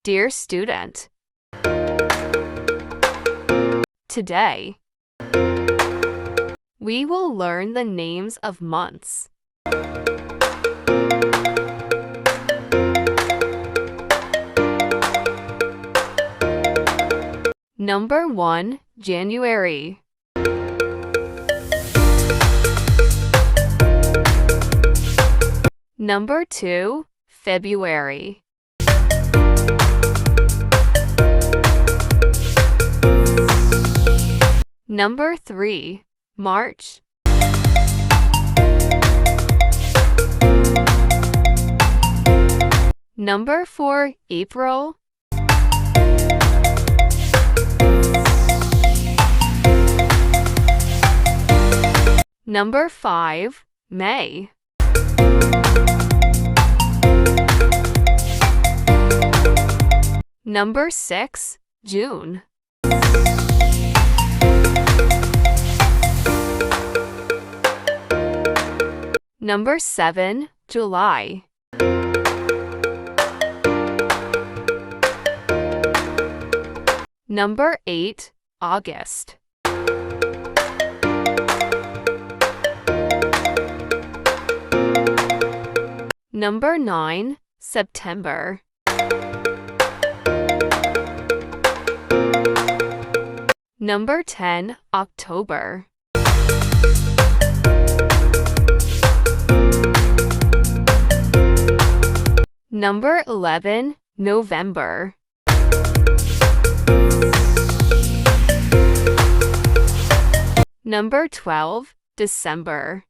Dear student, today we will learn the names of months. Number 1, January. Number 2, February. Number 3, March. Number 4, April. Number 5, May. Number 6, June. Number 7, July. Number 8, August. Number 9, September. Number 10, October. Number 11, November. Number 12, December.